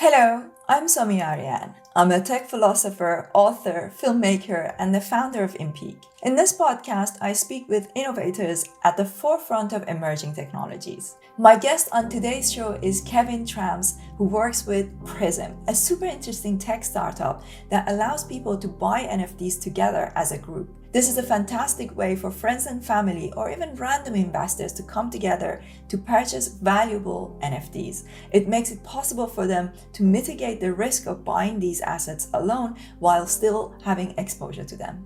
Hello, I'm Somi Arian. I'm a tech philosopher, author, filmmaker, and the founder of Impeak. In this podcast, I speak with innovators at the forefront of emerging technologies. My guest on today's show is Kevin Thrams, who works with Prysm, a super interesting tech startup that allows people to buy NFTs together as a group. This is a fantastic way for friends and family or even random investors to come together to purchase valuable NFTs. It makes it possible for them to mitigate the risk of buying these assets alone while still having exposure to them.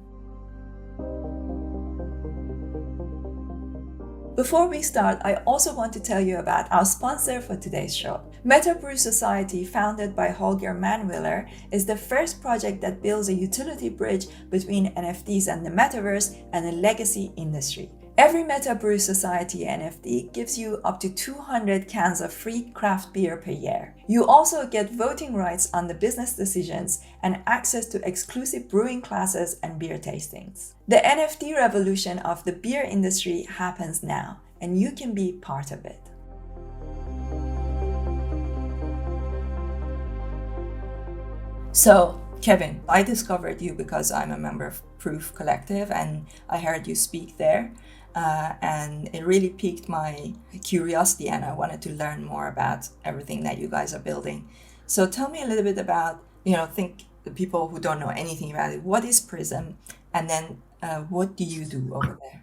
Before we start, I also want to tell you about our sponsor for today's show. Meta Society, founded by Holger Manwiller, is the first project that builds a utility bridge between NFTs and the metaverse and a legacy industry. Every Meta Society NFT gives you up to 200 cans of free craft beer per year. You also get voting rights on the business decisions and access to exclusive brewing classes and beer tastings. The NFT revolution of the beer industry happens now, and you can be part of it. So, Kevin, I discovered you because I'm a member of Proof Collective and I heard you speak there. And it really piqued my curiosity and I wanted to learn more about everything that you guys are building. So tell me a little bit about, think the people who don't know anything about it, what is Prysm? And then what do you do over there?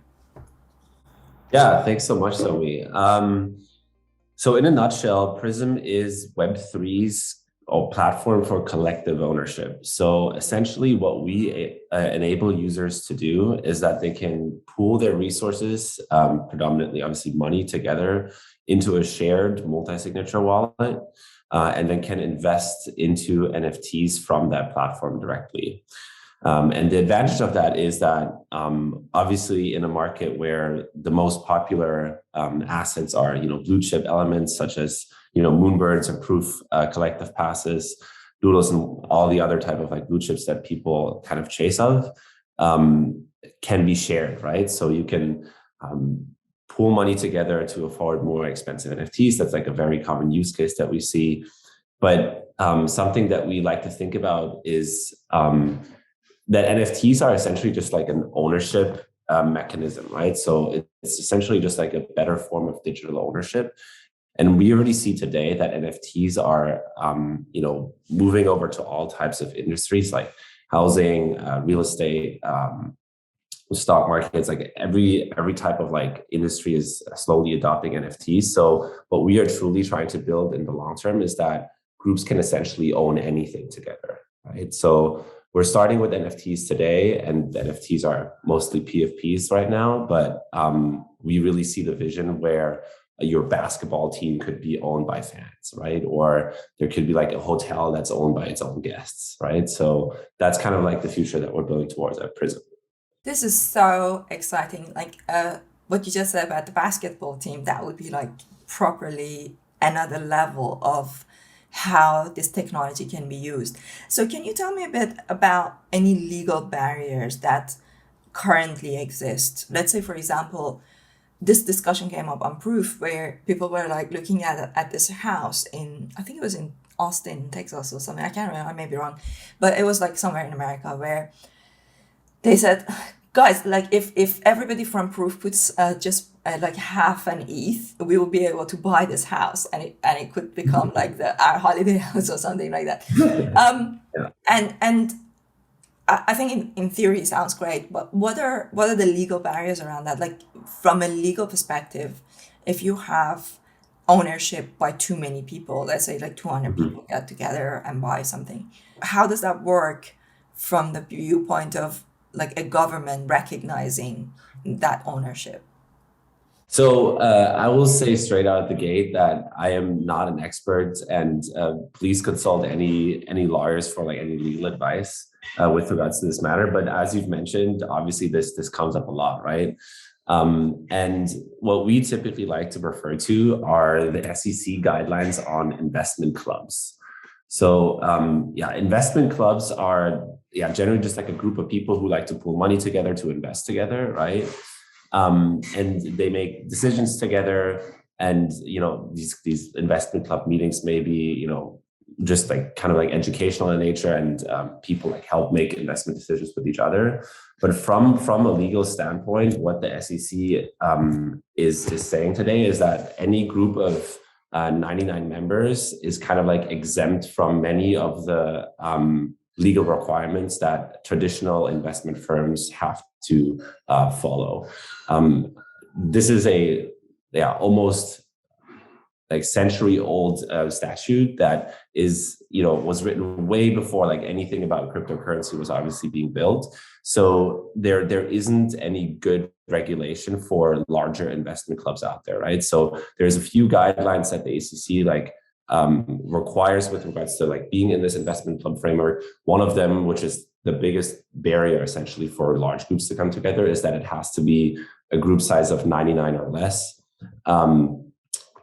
Yeah, thanks so much, Somi. So in a nutshell, Prysm is Web3's platform for collective ownership. So essentially what we enable users to do is that they can pool their resources, predominantly obviously money, together into a shared multi-signature wallet, and then can invest into NFTs from that platform directly. And the advantage of that is that obviously in a market where the most popular assets are, blue chip elements such as, Moonbirds and Proof collective passes, Doodles, and all the other type of like blue chips that people kind of chase of can be shared, right? So you can pool money together to afford more expensive NFTs. That's like a very common use case that we see. But something that we like to think about is that NFTs are essentially just like an ownership mechanism, right? So it's essentially just like a better form of digital ownership. And we already see today that NFTs are, moving over to all types of industries like housing, real estate, stock markets. Like every type of like industry is slowly adopting NFTs. So what we are truly trying to build in the long term is that groups can essentially own anything together, right? So we're starting with NFTs today, and NFTs are mostly PFPs right now, but we really see the vision where your basketball team could be owned by fans, right? Or there could be like a hotel that's owned by its own guests, right? So that's kind of like the future that we're building towards at Prysm. This is so exciting. Like what you just said about the basketball team, that would be like properly another level of how this technology can be used. So can you tell me a bit about any legal barriers that currently exist? Let's say, for example, this discussion came up on Proof where people were like looking at this house in, I think it was in Austin, Texas or something. I can't remember, I may be wrong, but it was like somewhere in America where they said, guys, like if everybody from Proof puts just like half an ETH, we will be able to buy this house, and it could become like our holiday house or something like that. Yeah. And I think in theory it sounds great, but what are the legal barriers around that? Like from a legal perspective, if you have ownership by too many people, let's say like 200 people get together and buy something, how does that work from the viewpoint of like a government recognizing that ownership? So I will say straight out the gate that I am not an expert, and please consult any lawyers for like any legal advice with regards to this matter. But as you've mentioned, obviously this comes up a lot, right? And what we typically like to refer to are the SEC guidelines on investment clubs. So investment clubs are generally just like a group of people who like to pool money together to invest together, right? And they make decisions together. And these investment club meetings may be just like kind of like educational in nature, and people like help make investment decisions with each other. But from a legal standpoint, what the SEC is saying today is that any group of 99 members is kind of like exempt from many of the legal requirements that traditional investment firms have to follow. This is a almost like century old statute that is, was written way before like anything about cryptocurrency was obviously being built. So there isn't any good regulation for larger investment clubs out there, right? So there's a few guidelines that the ACC like requires with regards to like being in this investment club framework. One of them, which is the biggest barrier essentially for large groups to come together, is that it has to be a group size of 99 or less.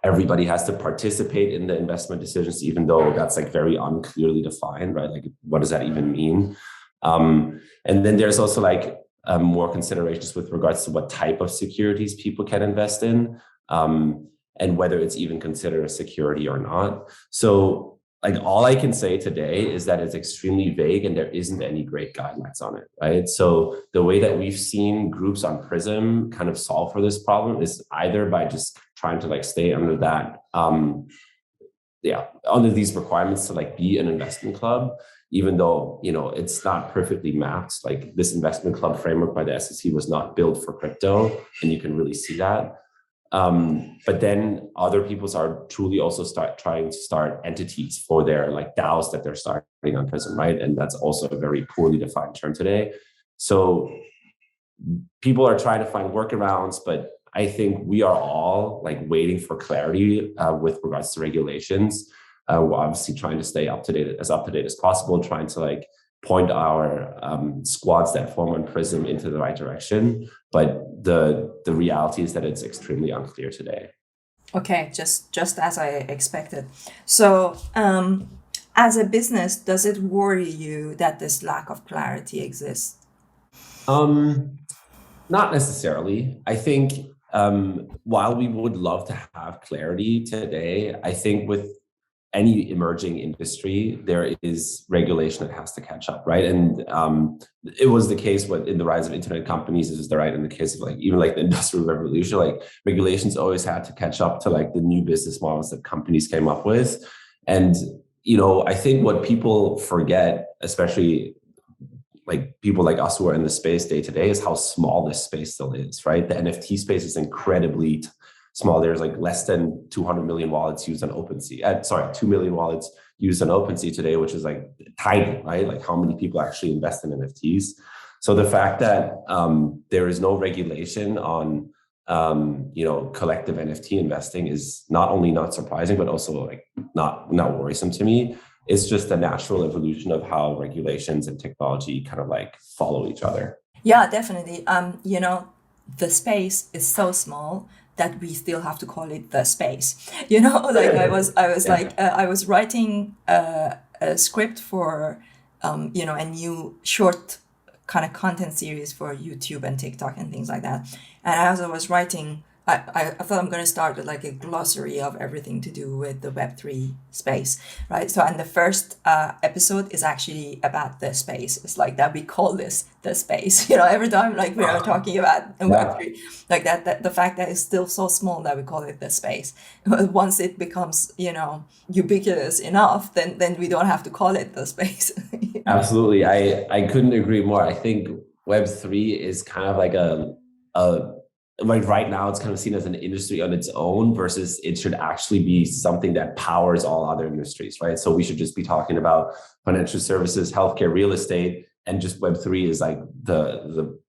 Everybody has to participate in the investment decisions, even though that's like very unclearly defined, right? Like, what does that even mean? And then there's also like more considerations with regards to what type of securities people can invest in, and whether it's even considered a security or not. So like all I can say today is that it's extremely vague and there isn't any great guidelines on it, right? So the way that we've seen groups on Prysm kind of solve for this problem is either by just trying to like stay under that, under these requirements to like be an investment club, even though, it's not perfectly mapped. Like this investment club framework by the SEC was not built for crypto, and you can really see that. But then other people are truly also trying to start entities for their like DAOs that they're starting on Prysm, right? And that's also a very poorly defined term today. So people are trying to find workarounds, but I think we are all like waiting for clarity with regards to regulations. We're obviously trying to stay up to date as possible, trying to like point our squads that form on Prysm into the right direction. But the reality is that it's extremely unclear today. Okay, just as I expected. So as a business, does it worry you that this lack of clarity exists? Not necessarily. I think while we would love to have clarity today, I think with any emerging industry, there is regulation that has to catch up, right? And it was the case in the rise of internet companies. This is the right in the case of like even like the industrial revolution, like regulations always had to catch up to like the new business models that companies came up with. And I think what people forget, especially like people like us who are in the space day to day, is how small this space still is, right? The NFT space is incredibly small. There's like less than 200 million wallets used on OpenSea. 2 million wallets used on OpenSea today, which is like tiny, right? Like how many people actually invest in NFTs? So the fact that there is no regulation on collective NFT investing is not only not surprising, but also like not worrisome to me. It's just a natural evolution of how regulations and technology kind of like follow each other. Yeah, definitely. The space is so small that we still have to call it the space. Like I was like I was writing a script for a new short kind of content series for YouTube and TikTok and things like that. And as I was writing, I thought I'm going to start with like a glossary of everything to do with the Web3 space, right? So, and the first episode is actually about the space. It's like that we call this the space, every time like we are talking about Web3, like that the fact that it's still so small that we call it the space. Once it becomes, ubiquitous enough, then we don't have to call it the space. Absolutely. I couldn't agree more. I think Web3 is kind of like like right now it's kind of seen as an industry on its own versus it should actually be something that powers all other industries, right? So we should just be talking about financial services, healthcare, real estate, and just Web3 is like the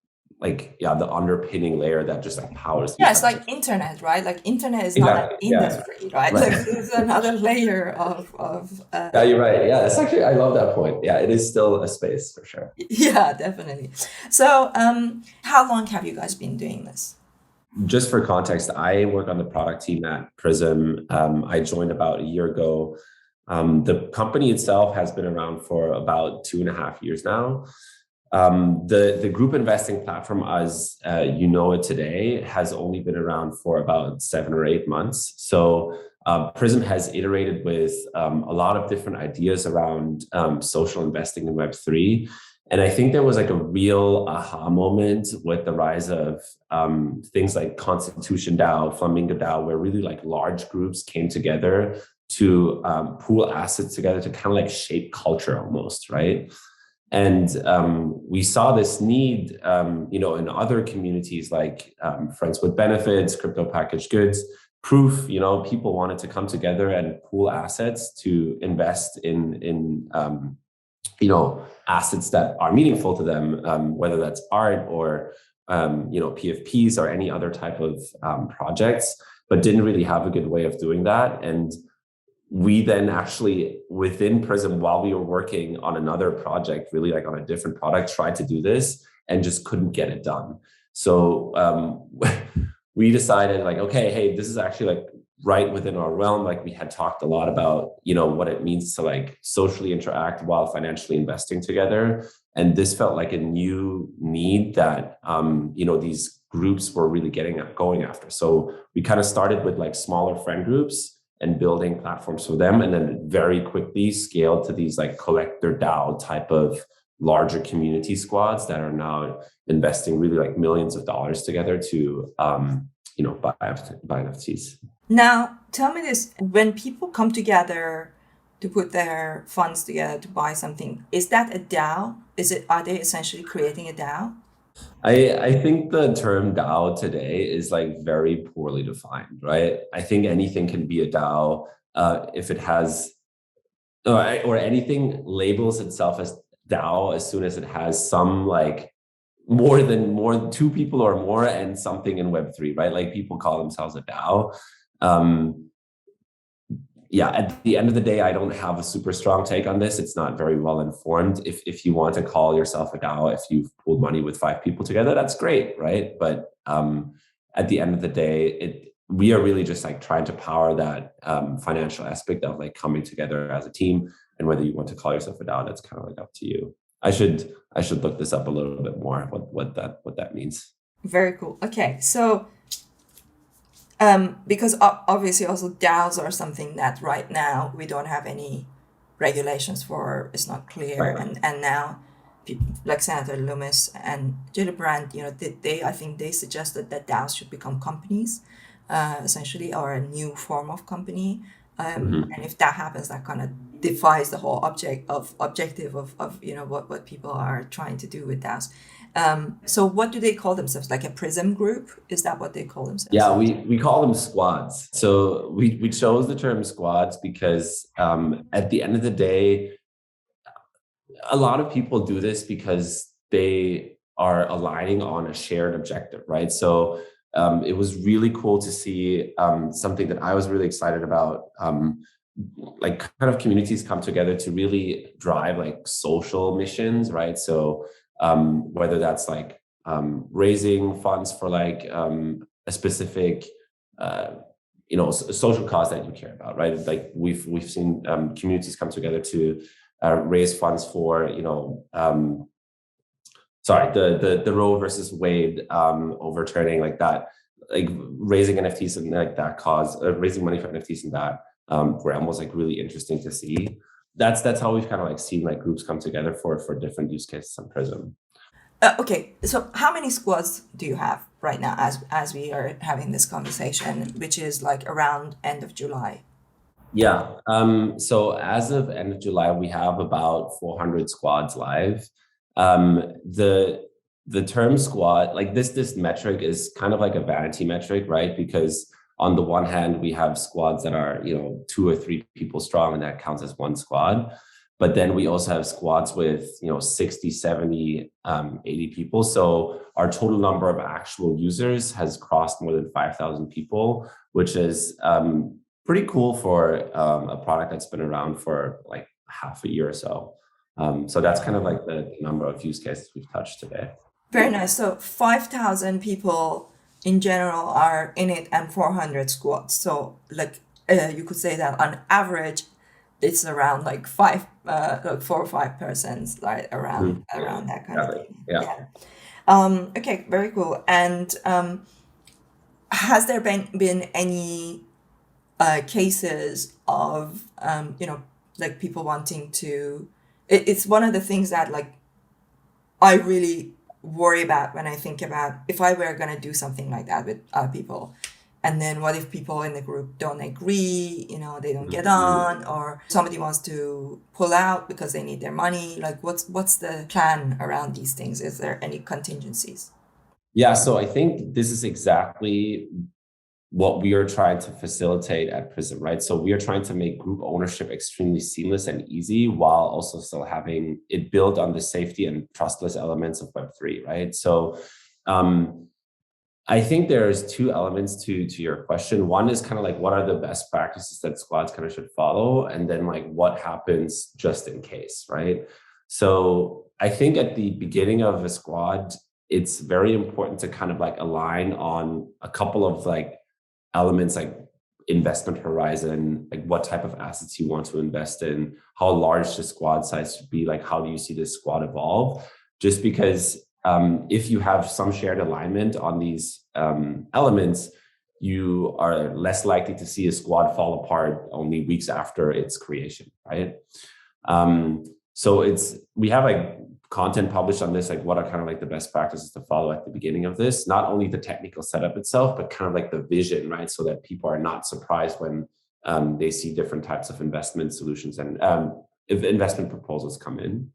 underpinning layer that just like powers. Yeah, it's like internet, right? Like internet is not an industry, right? Like there's another layer of Yeah, you're right. Yeah, it's actually, I love that point. Yeah, it is still a space for sure. Yeah, definitely. So how long have you guys been doing this? Just for context, I work on the product team at Prysm. I joined about a year ago. The company itself has been around for about 2.5 years now. The group investing platform, as you know it today, has only been around for about 7 or 8 months. So Prysm has iterated with a lot of different ideas around social investing in Web3. And I think there was like a real aha moment with the rise of things like Constitution DAO, Flamingo DAO, where really like large groups came together to pool assets together to kind of like shape culture almost, right? And we saw this need, in other communities like Friends with Benefits, Crypto Packaged Goods, Proof. People wanted to come together and pool assets to invest in assets that are meaningful to them, whether that's art or PFPs or any other type of projects, but didn't really have a good way of doing that. And we then actually within Prysm, while we were working on another project, really like on a different product, tried to do this and just couldn't get it done. So we decided like, okay, hey, this is actually like right within our realm. Like we had talked a lot about, what it means to like socially interact while financially investing together. And this felt like a new need that, these groups were really going after. So we kind of started with like smaller friend groups and building platforms for them, and then very quickly scaled to these like collector DAO type of larger community squads that are now investing really like millions of dollars together to buy NFTs. Now, tell me this: when people come together to put their funds together to buy something, is that a DAO? Are they essentially creating a DAO? I think the term DAO today is like very poorly defined, right? I think anything can be a DAO if it has, or anything labels itself as DAO as soon as it has some like more than two people or more and something in Web3, right? Like people call themselves a DAO. At the end of the day, I don't have a super strong take on this. It's not very well informed. If you want to call yourself a DAO, if you've pooled money with 5 people together, that's great, right? But at the end of the day, we are really just like trying to power that financial aspect of like coming together as a team. And whether you want to call yourself a DAO, that's kind of like up to you. I should look this up a little bit more, what that means. Very cool. Okay, so because obviously also DAOs are something that right now we don't have any regulations for. It's not clear, Right. and now people like Senator Loomis and Gillibrand, I think they suggested that DAOs should become companies, essentially, or a new form of company. And if that happens, that kind of defies the whole objective of what people are trying to do with DAOs. So what do they call themselves? Like a Prysm group? Is that what they call themselves? Yeah, we call them squads. So we chose the term squads because at the end of the day, a lot of people do this because they are aligning on a shared objective, right? So it was really cool to see something that I was really excited about, like kind of communities come together to really drive like social missions, right? So whether that's like raising funds for like a specific social cause that you care about, right? Like we've seen communities come together to raise funds for the Roe versus Wade overturning, like that, like raising NFTs and like that cause, raising money for NFTs and that realm was like really interesting to see. That's how we've kind of like seen like groups come together for different use cases on Prysm. Okay, so how many squads do you have right now as we are having this conversation, which is like around end of July? Yeah. So as of end of July, we have about 400 squads live. The term squad, like this metric is kind of like a vanity metric, right? Because on the one hand, we have squads that are 2 or 3 people strong, and that counts as one squad. But then we also have squads with 60, 70, 80 people. So our total number of actual users has crossed more than 5,000 people, which is pretty cool for a product that's been around for like half a year or so. So that's kind of like the number of use cases we've touched today. Very nice. So 5,000 people in general are in it and 400 squads. So like you could say that on average, it's around like 4 or 5 persons, like around that kind of Exactly. thing. Yeah. Yeah. Okay, very cool. And has there been any cases of like people wanting to? It's one of the things that like I really worry about when I think about if I were gonna do something like that with people. And then what if people in the group don't agree, they don't get on, or somebody wants to pull out because they need their money? Like what's the plan around these things? Is there any contingencies? Yeah, so I think this is exactly what we are trying to facilitate at Prysm, right? So we are trying to make group ownership extremely seamless and easy while also still having it built on the safety and trustless elements of Web3, right? So I think there's two elements to your question. One is kind of like, what are the best practices that squads kind of should follow? And then like, what happens just in case, right? So I think at the beginning of a squad, it's very important to kind of like align on a couple of like elements like investment horizon, like what type of assets you want to invest in, how large the squad size should be, like how do you see this squad evolve? Just because if you have some shared alignment on these elements, you are less likely to see a squad fall apart only weeks after its creation, right? So we have like content published on this, like what are kind of like the best practices to follow at the beginning of this, not only the technical setup itself, but kind of like the vision, right? So that people are not surprised when they see different types of investment solutions and if investment proposals come in.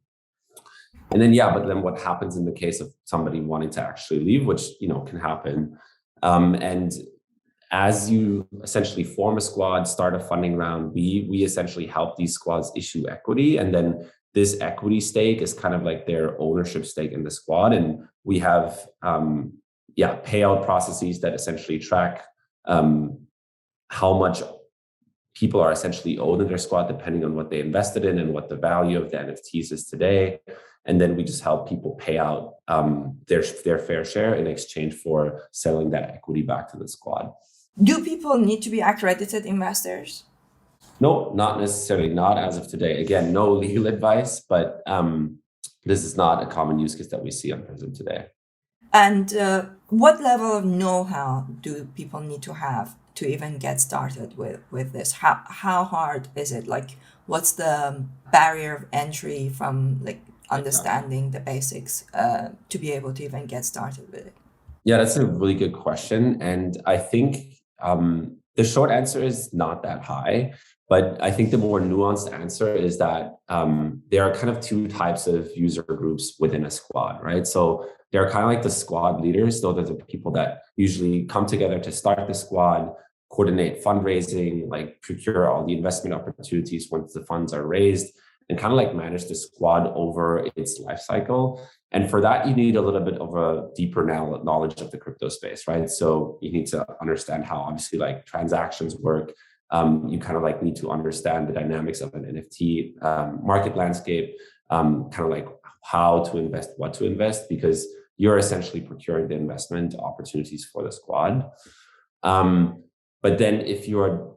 And then, but then what happens in the case of somebody wanting to actually leave, which, can happen. And as you essentially form a squad, start a funding round, we essentially help these squads issue equity. And then this equity stake is kind of like their ownership stake in the squad. And we have, payout processes that essentially track how much people are essentially owed in their squad, depending on what they invested in and what the value of the NFTs is today. And then we just help people pay out their fair share in exchange for selling that equity back to the squad. Do people need to be accredited investors? No, not necessarily, not as of today. Again, no legal advice, but this is not a common use case that we see on Prysm today. And what level of know-how do people need to have to even get started with this? How hard is it? Like, what's the barrier of entry from like understanding the basics to be able to even get started with it? Yeah, that's a really good question. And I think the short answer is not that high. But I think the more nuanced answer is that there are kind of two types of user groups within a squad, right? So they're kind of like the squad leaders. Those are the people that usually come together to start the squad, coordinate fundraising, like procure all the investment opportunities once the funds are raised, and kind of like manage the squad over its life cycle. And for that, you need a little bit of a deeper knowledge of the crypto space, right? So you need to understand how obviously like transactions work. You kind of like need to understand the dynamics of an NFT market landscape, kind of like how to invest, what to invest, because you're essentially procuring the investment opportunities for the squad. But then if you're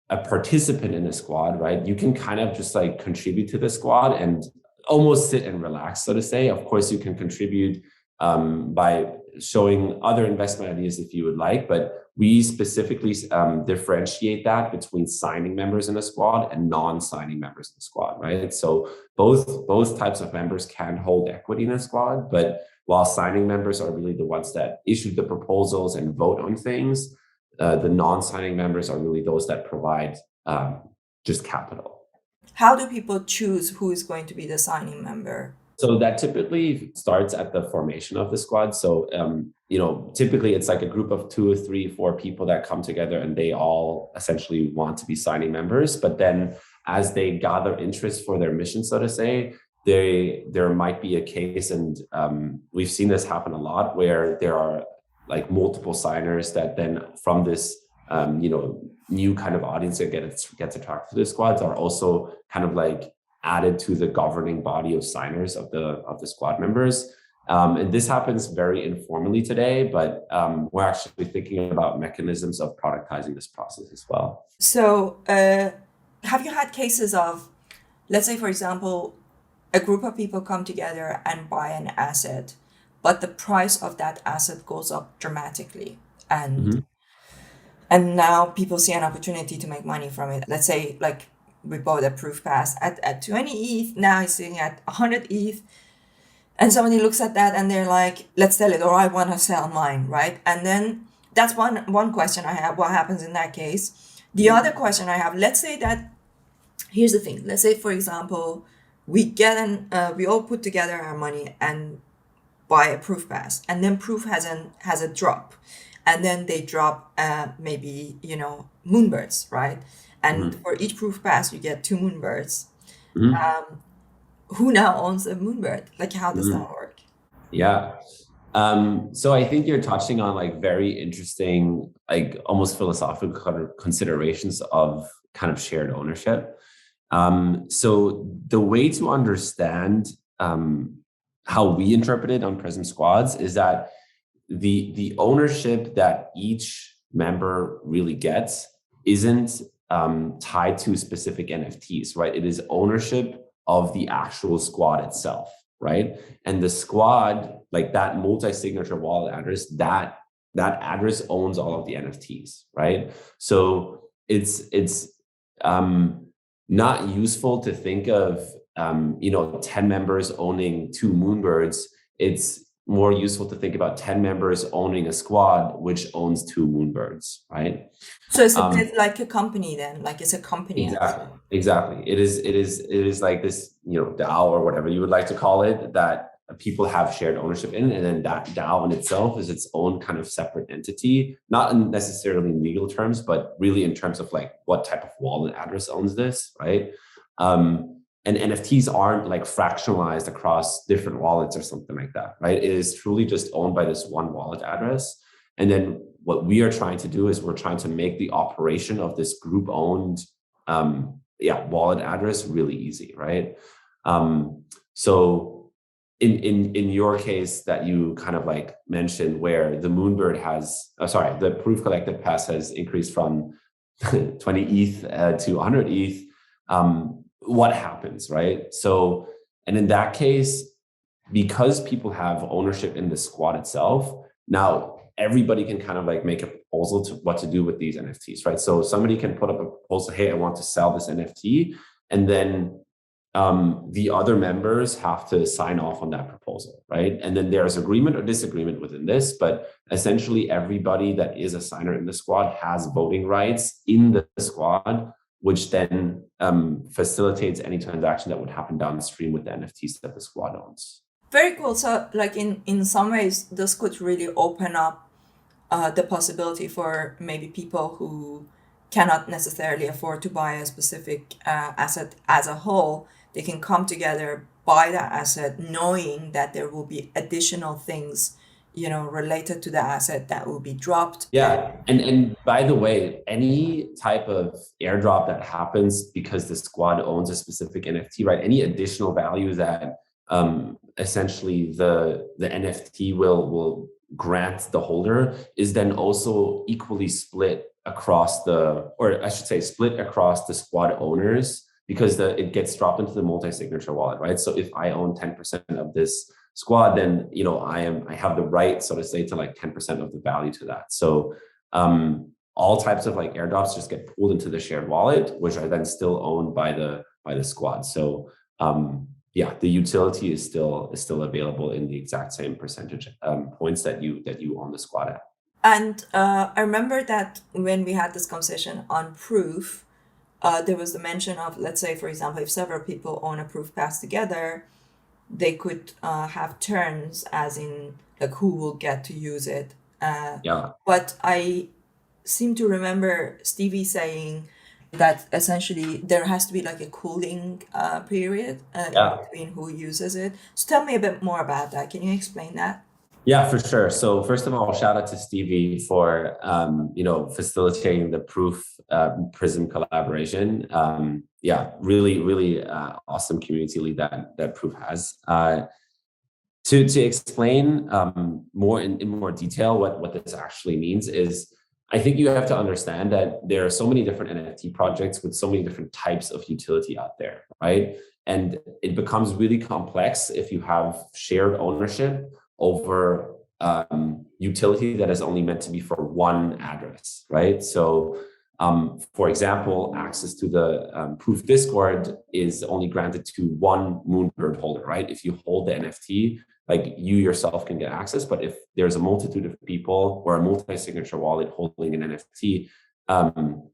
a participant in a squad, right, you can kind of just like contribute to the squad and almost sit and relax, so to say. Of course, you can contribute by showing other investment ideas if you would like, but we specifically differentiate that between signing members in a squad and non-signing members in the squad, right? So both types of members can hold equity in a squad, but while signing members are really the ones that issue the proposals and vote on things, the non-signing members are really those that provide just capital. How do people choose who is going to be the signing member? So that typically starts at the formation of the squad. So, typically it's like a group of 2 or 3, 4 people that come together and they all essentially want to be signing members. But then as they gather interest for their mission, so to say, there might be a case, and we've seen this happen a lot, where there are like multiple signers that then from this, new kind of audience that gets attracted to the squads are also kind of like added to the governing body of signers of the squad members. And this happens very informally today, but we're actually thinking about mechanisms of productizing this process as well. So have you had cases of let's say, for example, a group of people come together and buy an asset, but the price of that asset goes up dramatically. And Mhm. and now people see an opportunity to make money from it. Let's say like we bought a proof pass at 20 ETH, now it's sitting at 100 ETH. And somebody looks at that and they're like, let's sell it, or I want to sell mine, right? And then that's one question I have. What happens in that case? The other question I have, let's say that, here's the thing. Let's say, for example, we all put together our money and buy a proof pass, and then proof has a drop, and then they drop maybe moonbirds, right? And Mhm. for each proof pass you get two moonbirds. Mhm. Who now owns a moonbird? Like, how does that Mhm. work? Yeah. So I think you're touching on like very interesting, like almost philosophical considerations of kind of shared ownership. So the way to understand how we interpret it on Prism Squads is that the ownership that each member really gets isn't tied to specific NFTs, right? It is ownership of the actual squad itself, right? And the squad, like that multi-signature wallet address, that address owns all of the NFTs, right? So it's not useful to think of 10 members owning two moonbirds. It's more useful to think about 10 members owning a squad which owns two moonbirds, right? So it's a Um, bit like a company then, like it's a company exactly, asset. exactly. It is like this, DAO or whatever you would like to call it, that people have shared ownership in, and then that DAO in itself is its own kind of separate entity, not necessarily in legal terms, but really in terms of like what type of wallet address owns this, right? And NFTs aren't like fractionalized across different wallets or something like that, right? It is truly just owned by this one wallet address. And then what we are trying to do is we're trying to make the operation of this group owned wallet address really easy, right? So in your case that you kind of like mentioned, where the Moonbird the Proof Collective Pass has increased from 20 ETH to 100 ETH, what happens, right? So, and in that case, because people have ownership in the squad itself, now everybody can kind of like make a proposal to what to do with these NFTs, right? So somebody can put up a proposal, hey, I want to sell this NFT, and then the other members have to sign off on that proposal, right? And then there's agreement or disagreement within this, but essentially everybody that is a signer in the squad has voting rights in the squad, which then facilitates any transaction that would happen downstream with the NFTs that the squad owns. Very cool. So like in some ways this could really open up the possibility for maybe people who cannot necessarily afford to buy a specific asset as a whole. They can come together, buy that asset, knowing that there will be additional things, related to the asset that will be dropped. Yeah, and by the way, any type of airdrop that happens because the squad owns a specific NFT, right? Any additional value that essentially the NFT will grant the holder is then also equally split across or I should say, split across the squad owners, because it gets dropped into the multi-signature wallet, right? So if I own 10% of this squad, then I have the right, so to say, to like 10% of the value to that. So all types of like airdrops just get pulled into the shared wallet, which are then still owned by the squad. So the utility is still available in the exact same percentage points that you own the squad at. And I remember that when we had this conversation on proof, there was the mention of, let's say, for example, if several people own a proof pass together, they could have turns, as in like who will get to use it. Yeah. But I seem to remember Stevie saying that essentially there has to be like a cooling period in Yeah. between who uses it. So tell me a bit more about that. Can you explain that? Yeah, for sure. So first of all, shout out to Stevie for facilitating the Proof Prism collaboration. Really, really awesome community lead that Proof has. To explain more in more detail what this actually means is, I think you have to understand that there are so many different NFT projects with so many different types of utility out there, right? And it becomes really complex if you have shared ownership over utility that is only meant to be for one address, right? So, for example, access to the proof Discord is only granted to one Moonbird holder, right? If you hold the NFT, like you yourself can get access, but if there's a multitude of people or a multi-signature wallet holding an NFT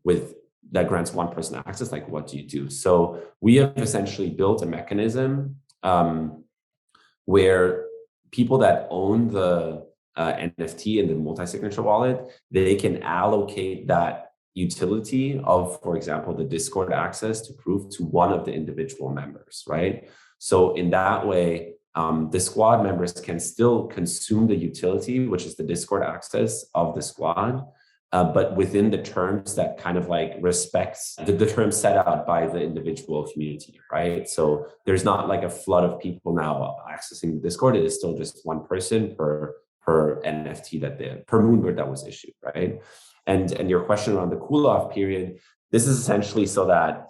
with that grants one person access, like what do you do? So we have essentially built a mechanism where people that own the NFT and the multi-signature wallet, they can allocate that utility of, for example, the Discord access to proof to one of the individual members, right? So in that way, the squad members can still consume the utility, which is the Discord access of the squad, but within the terms that kind of like respects the terms set out by the individual community, right? So there's not like a flood of people now accessing the Discord. It is still just one person per NFT per Moonbird that was issued, right? And your question on the cool off period, this is essentially so that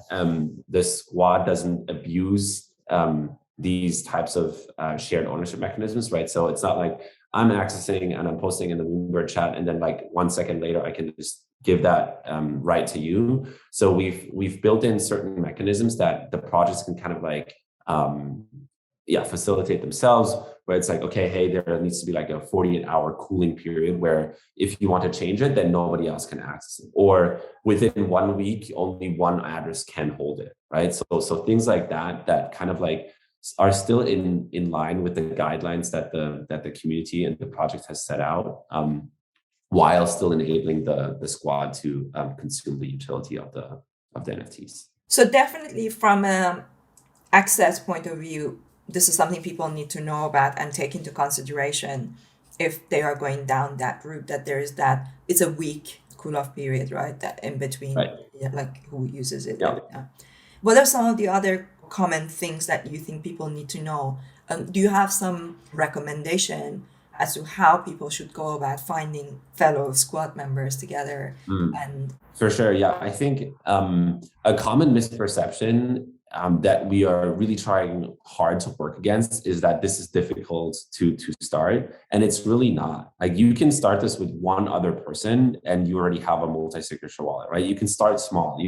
the squad doesn't abuse these types of shared ownership mechanisms, right? So it's not like I'm accessing and I'm posting in the Moonbird chat, and then like 1 second later, I can just give that right to you. So we've built in certain mechanisms that the projects can kind of like facilitate themselves, where it's like, okay, hey, there needs to be like a 48-hour cooling period where if you want to change it, then nobody else can access it. Or within 1 week, only one address can hold it, right? So things like that kind of like are still in line with the guidelines that the community and the project has set out, while still enabling the squad to consume the utility of the NFTs. So definitely from an access point of view, this is something people need to know about and take into consideration if they are going down that route, that there is it's a week cool off period, right? That in between, right. Like who uses it. Yeah. What are some of the other common things that you think people need to know? Do you have some recommendation as to how people should go about finding fellow squad members together? And for sure, yeah, I think a common misperception that we are really trying hard to work against is that this is difficult to start, and it's really not. Like, you can start this with one other person and you already have a multi-signature wallet, right? You can start small.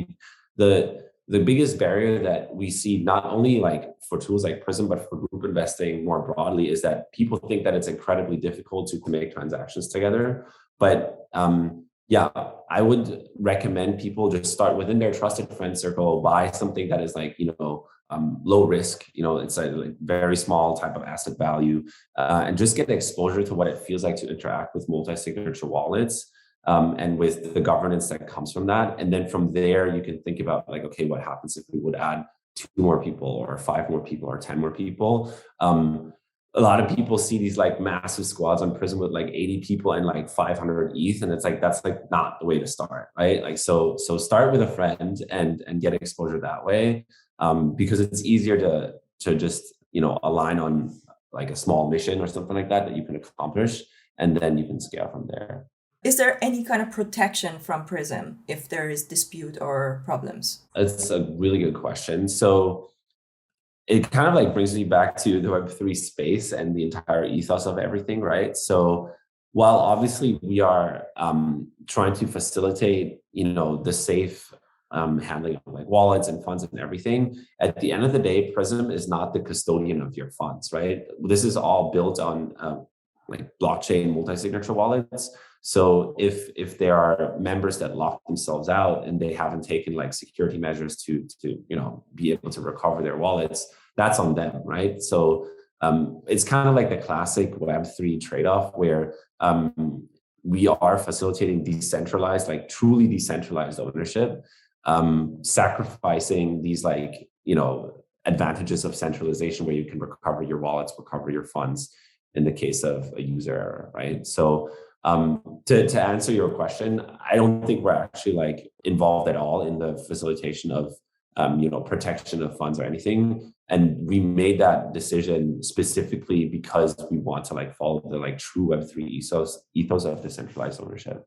The biggest barrier that we see, not only like for tools like Prysm, but for group investing more broadly, is that people think that it's incredibly difficult to make transactions together. But I would recommend people just start within their trusted friend circle, buy something that is like, low risk, it's a like very small type of asset value, and just get exposure to what it feels like to interact with multi-signature wallets. And with the governance that comes from that. And then from there, you can think about like, okay, what happens if we would add 2 more people or 5 more people or 10 more people? A lot of people see these like massive squads on Prysm with like 80 people and like 500 ETH. And it's like, that's like not the way to start, right? Like, so start with a friend and get exposure that way, because it's easier to just, align on like a small mission or something like that you can accomplish. And then you can scale from there. Is there any kind of protection from Prysm if there is dispute or problems? That's a really good question. So it kind of like brings me back to the Web3 space and the entire ethos of everything, right? So while obviously we are trying to facilitate, the safe handling of like wallets and funds and everything, at the end of the day, Prysm is not the custodian of your funds, right? This is all built on like blockchain multi-signature wallets. So if there are members that lock themselves out and they haven't taken like security measures to be able to recover their wallets, that's on them, right? So it's kind of like the classic Web3 trade-off where we are facilitating decentralized, like truly decentralized ownership, sacrificing these like advantages of centralization where you can recover your wallets, recover your funds in the case of a user error, right? So to answer your question, I don't think we're actually like involved at all in the facilitation of protection of funds or anything. And we made that decision specifically because we want to like follow the like true Web3 ethos of decentralized ownership.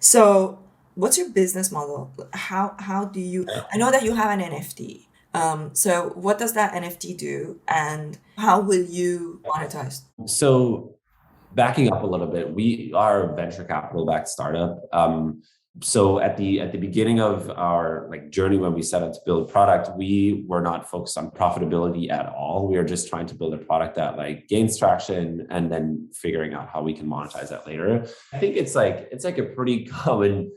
So, what's your business model? How do you? I know that you have an NFT. So, what does that NFT do, and how will you monetize? So backing up a little bit, we are a venture capital backed startup. So at the beginning of our like journey when we set out to build a product, we were not focused on profitability at all. We are just trying to build a product that like gains traction and then figuring out how we can monetize that later. I think it's like a pretty common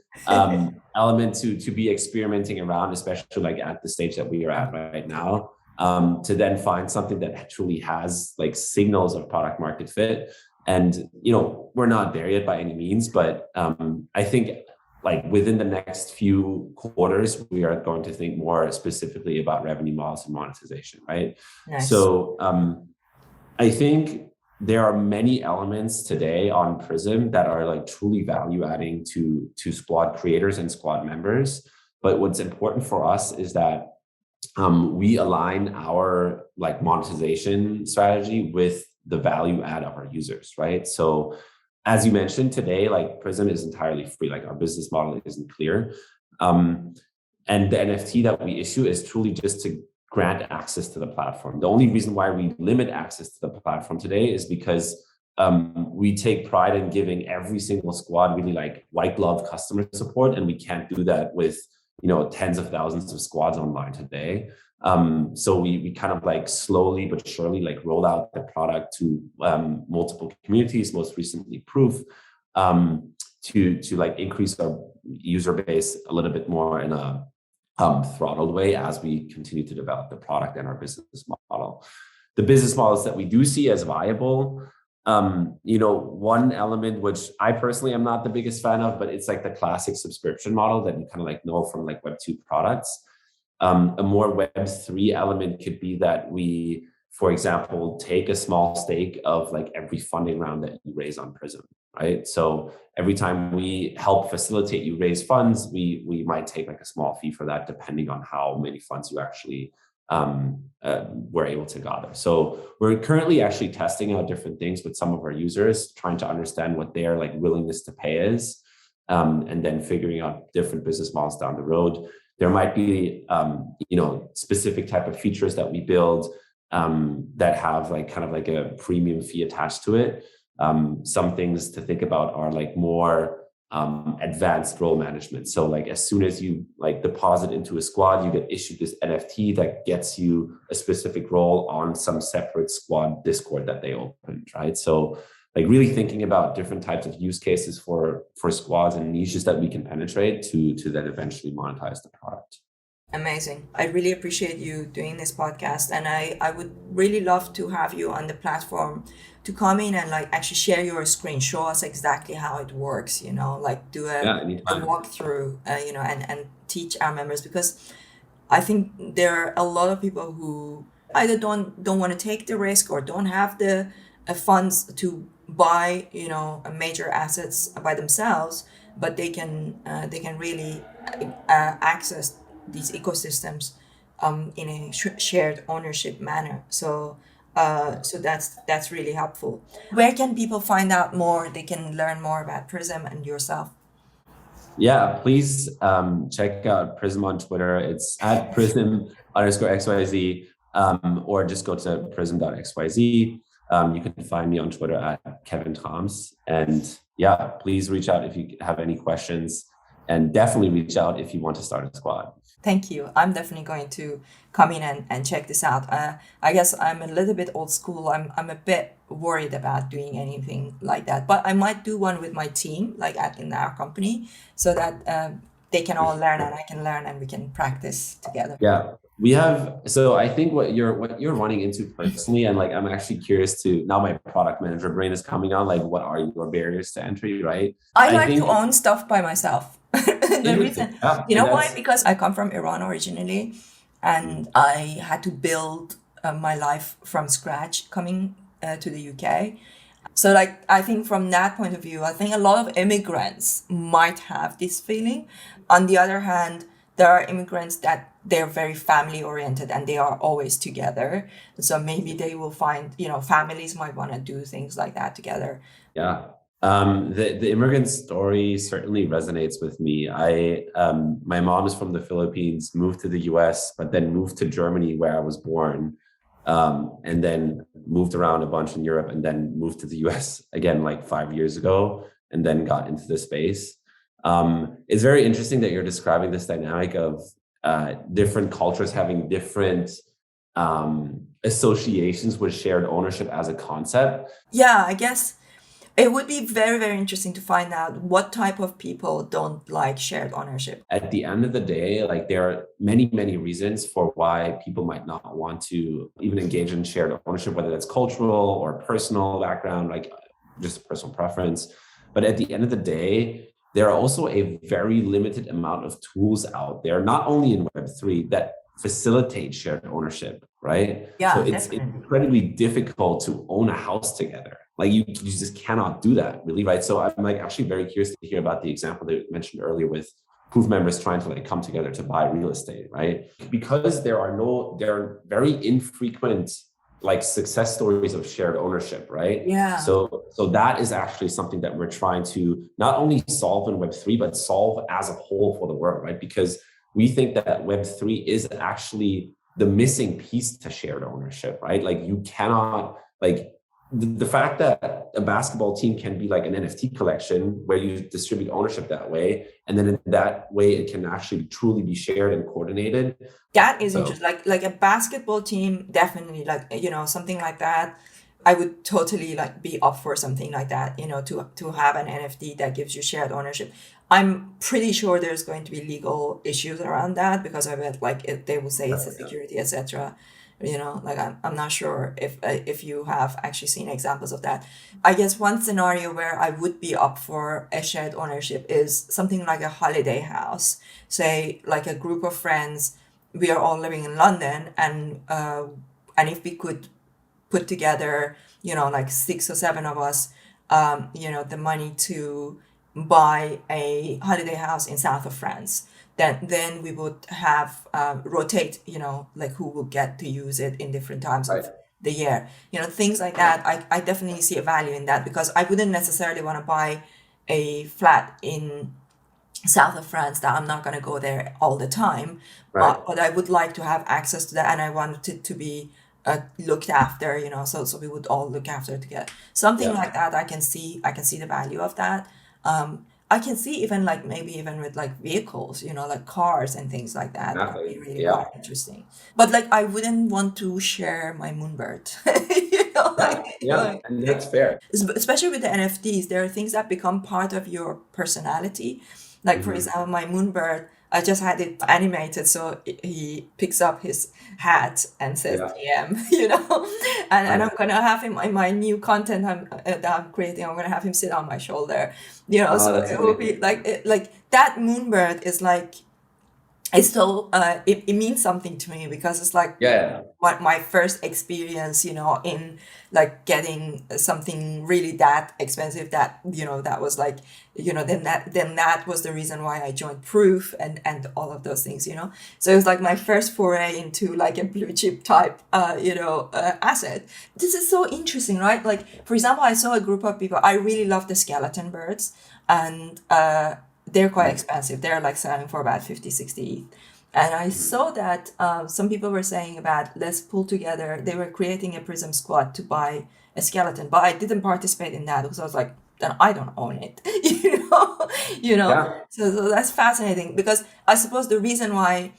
element to be experimenting around, especially like at the stage that we are at right now. To then find something that truly has like signals of product market fit. And we're not there yet by any means, but I think like within the next few quarters, we are going to think more specifically about revenue models and monetization, right? Nice. So I think there are many elements today on Prysm that are like truly value adding to squad creators and squad members. But what's important for us is that we align our like monetization strategy with the value add of our users, right? So as you mentioned today, like Prysm is entirely free, like our business model isn't clear. And the NFT that we issue is truly just to grant access to the platform. The only reason why we limit access to the platform today is because we take pride in giving every single squad really like white glove customer support, and we can't do that with tens of thousands of squads online today. So we kind of like slowly but surely like roll out the product to multiple communities, most recently Proof, to like increase our user base a little bit more in a throttled way as we continue to develop the product and our business model. The business models that we do see as viable, one element which I personally am not the biggest fan of, but it's like the classic subscription model that you kind of like know from like Web2 products. A more Web3 element could be that we, for example, take a small stake of like every funding round that you raise on Prysm, right? So every time we help facilitate you raise funds, we might take like a small fee for that, depending on how many funds you actually were able to gather. So we're currently actually testing out different things with some of our users, trying to understand what their like willingness to pay is, and then figuring out different business models down the road. There might be specific type of features that we build that have like kind of like a premium fee attached to it. Some things to think about are like more advanced role management. So like as soon as you like deposit into a squad, you get issued this NFT that gets you a specific role on some separate squad Discord that they opened, right? So like really thinking about different types of use cases for squads and niches that we can penetrate to then eventually monetize the product. Amazing. I really appreciate you doing this podcast, and I would really love to have you on the platform to come in and like actually share your screen, show us exactly how it works, like do Yeah, a anytime. walkthrough, and teach our members, because I think there are a lot of people who either don't want to take the risk or don't have the funds to buy major assets by themselves, but they can really access these ecosystems in a shared ownership manner. So that's really helpful. Where can people find out more? They can learn more about Prism and yourself. Yeah, please check out Prysm on Twitter. It's at Prysm_XYZ, or just go to Prysm.xyz. You can find me on Twitter at Kevin Thrams. And yeah, please reach out if you have any questions, and definitely reach out if you want to start a squad. Thank you. I'm definitely going to come in and check this out. I guess I'm a little bit old school. I'm a bit worried about doing anything like that, but I might do one with my team, like in our company, so that they can all learn and I can learn and we can practice together. Yeah, we have. So I think what you're running into personally, and like I'm actually curious to now. My product manager brain is coming on. Like, what are your barriers to entry, right? I I like to think own stuff by myself. The interesting. reason, Yeah, you and know why? that's Because I come from Iran originally, and I had to build my life from scratch coming to the UK. So, like, I think from that point of view, I think a lot of immigrants might have this feeling. On the other hand, there are immigrants that they're very family oriented and they are always together. So maybe they will find, families might want to do things like that together. yeah. The immigrant story certainly resonates with me. My mom is from the Philippines, moved to the US, but then moved to Germany where I was born, and then moved around a bunch in Europe, and then moved to the US again like 5 years ago, and then got into the space. It's very interesting that you're describing this dynamic of different cultures having different associations with shared ownership as a concept. Yeah, I guess it would be very, very interesting to find out what type of people don't like shared ownership. At the end of the day, like there are many, many reasons for why people might not want to even engage in shared ownership, whether that's cultural or personal background, like just personal preference. But at the end of the day, there are also a very limited amount of tools out there, not only in Web3, that facilitate shared ownership, right? Yeah, So it's definitely. incredibly difficult to own a house together. Like you just cannot do that, really, right? So I'm like actually very curious to hear about the example that you mentioned earlier with proof members trying to like come together to buy real estate, right? Because there are very infrequent like success stories of shared ownership, right? Yeah. So that is actually something that we're trying to not only solve in Web3, but solve as a whole for the world, right? Because we think that Web3 is actually the missing piece to shared ownership, right? Like you cannot like the fact that a basketball team can be like an NFT collection where you distribute ownership that way, and then in that way it can actually truly be shared and coordinated. That is So interesting. Like a basketball team, definitely, like, you know, something like that. I would totally like be up for something like that, you know, to have an NFT that gives you shared ownership. I'm pretty sure there's going to be legal issues around that because I bet like they will say it's a security, etc. You know, like I'm not sure if you have actually seen examples of that. I guess one scenario where I would be up for a shared ownership is something like a holiday house. Say like a group of friends, we are all living in London, and if we could put together, you know, like 6 or 7 of us, you know, the money to buy a holiday house in south of France. Then we would have rotate, you know, like who will get to use it in different times of the year. You know, things like that. I definitely see a value in that because I wouldn't necessarily want to buy a flat in south of France that I'm not going to go there all the time, but I would like to have access to that, and I want it to be looked after, you know, so we would all look after together. Something like that, I can see the value of that. I can see even like maybe even with like vehicles, you know, like cars and things like that could be really quite interesting. But like I wouldn't want to share my moonbird, you know, like, and that's fair. especially with the NFTs, there are things that become part of your personality. Like for example, my moonbird, I just had it animated, so he picks up his hat and says TM, you know, and I'm gonna have him in my new content that I'm creating. I'm gonna have him sit on my shoulder, you know. So it will be like like that moonbird is like it's so it means something to me because it's like what my first experience, you know, in like getting something really that expensive that, you know, that was like, you know, then that was the reason why I joined Proof and all of those things, you know. So it was like my first foray into like a blue chip type asset. This is so interesting, right? Like for example, I saw a group of people, I really love the skeleton birds, and they're quite expensive. They're like selling for about 50, 60. And I saw that some people were saying about let's pull together. They were creating a Prysm squad to buy a skeleton, but I didn't participate in that because I was like, then I don't own it, you know. So that's fascinating because I suppose the reason why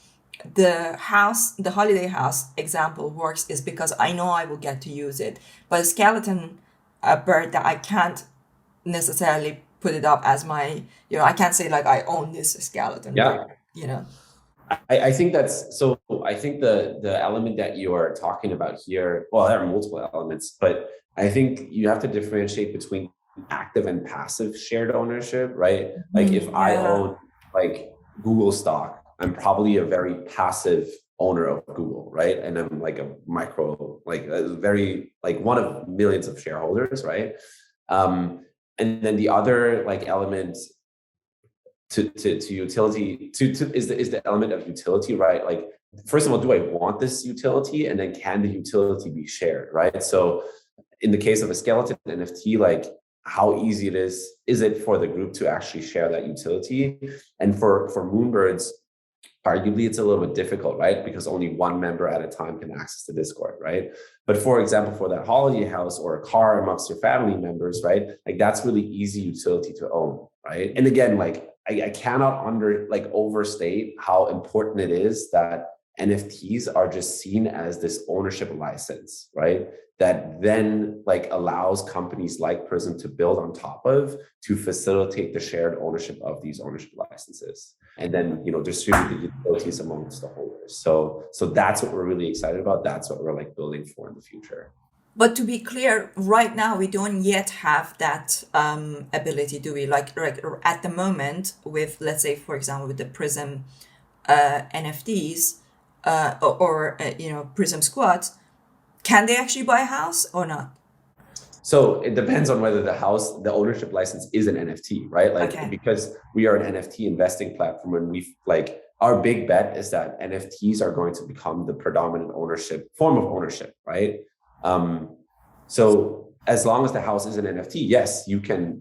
the holiday house example works is because I know I will get to use it. But a skeleton, a bird that I can't necessarily put it up as my, you know, I can't say like I own this skeleton bird, you know. I think that's so. I think the element that you are talking about here, well, there are multiple elements, but I think you have to differentiate between active and passive shared ownership, right? Like if I own like Google stock, I'm probably a very passive owner of Google, right? And I'm like a micro, like a very like one of millions of shareholders, right? And then the other like element to utility is the element of utility, right? Like first of all, do I want this utility, and then can the utility be shared, right? So in the case of a skeleton NFT, like how easy it is it for the group to actually share that utility? And for Moonbirds, arguably it's a little bit difficult, right? Because only one member at a time can access the Discord, right? But for example, for that holiday house or a car amongst your family members, right? Like that's really easy utility to own, right? And again, like I cannot overstate how important it is that NFTs are just seen as this ownership license, right? That then like allows companies like Prysm to build on top of to facilitate the shared ownership of these ownership licenses, and then distribute the utilities amongst the holders. So that's what we're really excited about. That's what we're like building for in the future. But to be clear, right now we don't yet have that ability, do we? Like at the moment, with, let's say, for example, with the Prysm NFTs or Prysm squads, can they actually buy a house or not? So it depends on whether the ownership license is an NFT, right? Like, okay. Because we are an NFT investing platform, and our big bet is that NFTs are going to become the predominant form of ownership, right? So as long as the house is an NFT, yes, you can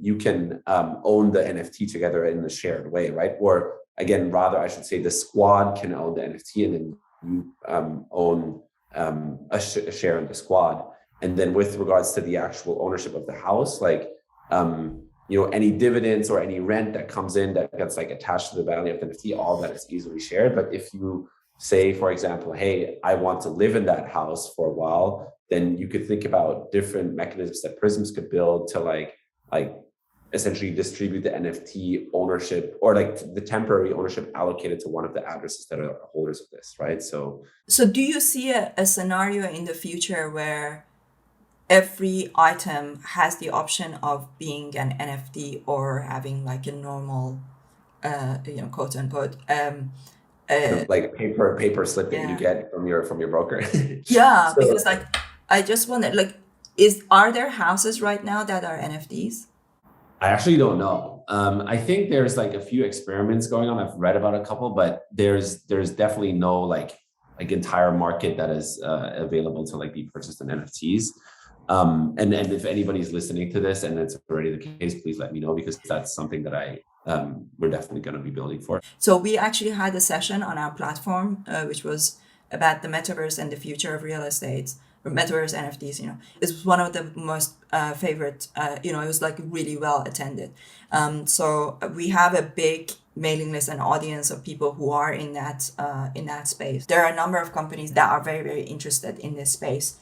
own the NFT together in a shared way, right? Or again, rather, I should say the squad can own the NFT, and then you own a share in the squad. And then with regards to the actual ownership of the house, any dividends or any rent that comes in that gets like attached to the value of the NFT, all that is easily shared. But if you say, for example, hey, I want to live in that house for a while, then you could think about different mechanisms that Prysms could build to like essentially distribute the NFT ownership, or like the temporary ownership allocated to one of the addresses that are holders of this, right? So do you see a scenario in the future where every item has the option of being an NFT or having like a normal, quote unquote, like paper slip that you get from your broker? Yeah, so, because like I just wondered, like, are there houses right now that are NFTs? I actually don't know. I think there's like a few experiments going on. I've read about a couple, but there's definitely no like entire market that is available to like be purchased in NFTs. And if anybody's listening to this and it's already the case, please let me know, because that's something that we're definitely going to be building for. So we actually had a session on our platform, which was about the metaverse and the future of real estate, or metaverse NFTs. It was one of the most favorite. It was like really well attended. So we have a big mailing list and audience of people who are in that space. There are a number of companies that are very, very interested in this space.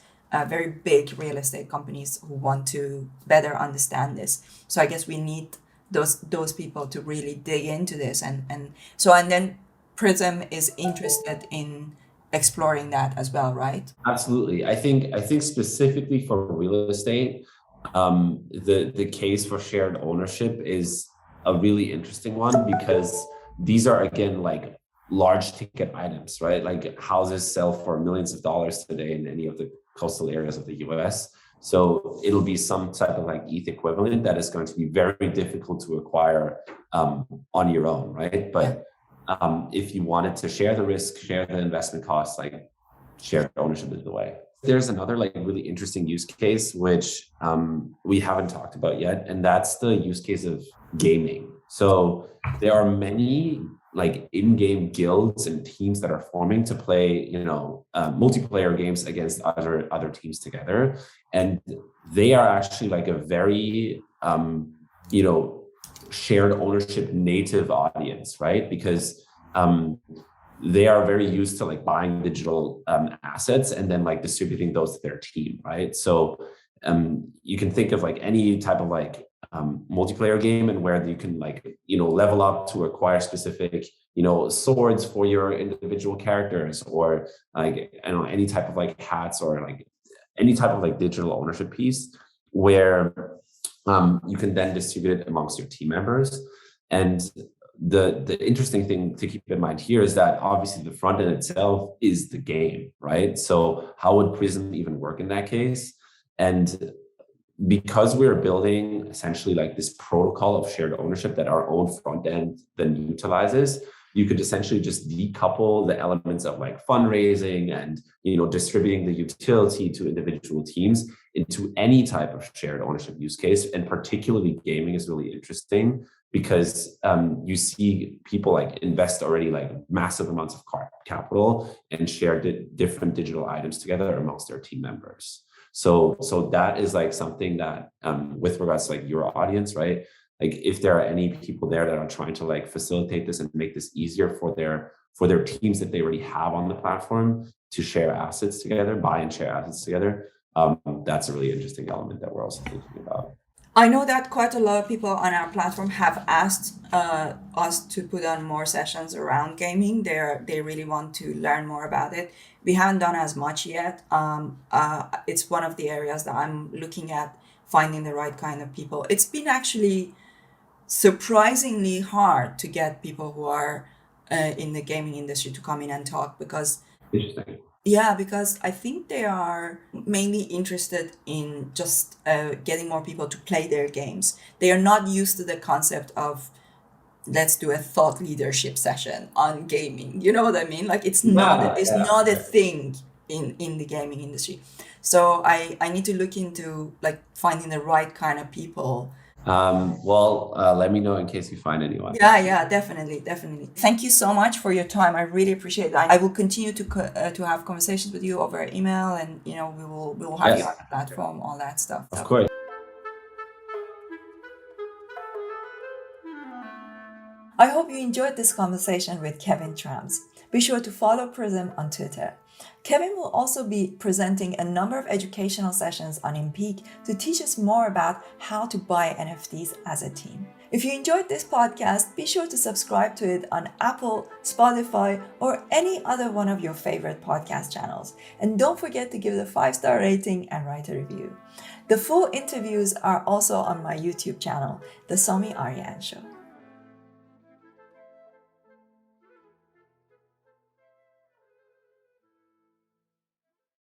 Very big real estate companies who want to better understand this. So I guess we need those people to really dig into this, and then Prysm is interested in exploring that as well, right? Absolutely. I think specifically for real estate, the case for shared ownership is a really interesting one, because these are, again, like large ticket items, right? Like houses sell for millions of dollars today in any of the coastal areas of the US. So it'll be some type of like ETH equivalent that is going to be very difficult to acquire on your own, right? But if you wanted to share the risk, share the investment costs, like shared ownership is the way. There's another like really interesting use case, which we haven't talked about yet, and that's the use case of gaming. So there are many like in-game guilds and teams that are forming to play, multiplayer games against other teams together, and they are actually like a very, shared ownership native audience, right? Because they are very used to like buying digital assets and then like distributing those to their team, right? So you can think of like any type of like multiplayer game, and where you can like level up to acquire specific swords for your individual characters, or like any type of like hats, or like any type of like digital ownership piece, where you can then distribute it amongst your team members. And the interesting thing to keep in mind here is that obviously the front end itself is the game, right? So how would Prysm even work in that case? And because we're building essentially like this protocol of shared ownership that our own front end then utilizes, you could essentially just decouple the elements of like fundraising and, distributing the utility to individual teams into any type of shared ownership use case. And particularly gaming is really interesting because you see people like invest already like massive amounts of capital and share different digital items together amongst their team members. So that is like something that with regards to like your audience, right? Like if there are any people there that are trying to like facilitate this and make this easier for their teams that they already have on the platform to share assets together, buy and share assets together, that's a really interesting element that we're also thinking about. I know that quite a lot of people on our platform have asked us to put on more sessions around gaming. They really want to learn more about it. We haven't done as much yet. It's one of the areas that I'm looking at, finding the right kind of people. It's been actually surprisingly hard to get people who are in the gaming industry to come in and talk because Interesting. yeah, because I think they are mainly interested in just getting more people to play their games. They are not used to the concept of let's do a thought leadership session on gaming. You know what I mean? Like it's not a thing in the gaming industry. So I need to look into like finding the right kind of people. Let me know in case you find anyone. Yeah, definitely. Thank you so much for your time. I really appreciate it. I will continue to have conversations with you over email, and we will have you on the platform, all that stuff. Of course. I hope you enjoyed this conversation with Kevin Thrams. Be sure to follow Prysm on Twitter. Kevin will also be presenting a number of educational sessions on Impeak to teach us more about how to buy NFTs as a team. If you enjoyed this podcast, be sure to subscribe to it on Apple, Spotify, or any other one of your favorite podcast channels. And don't forget to give it a 5-star rating and write a review. The full interviews are also on my YouTube channel, The Somi Arian Show.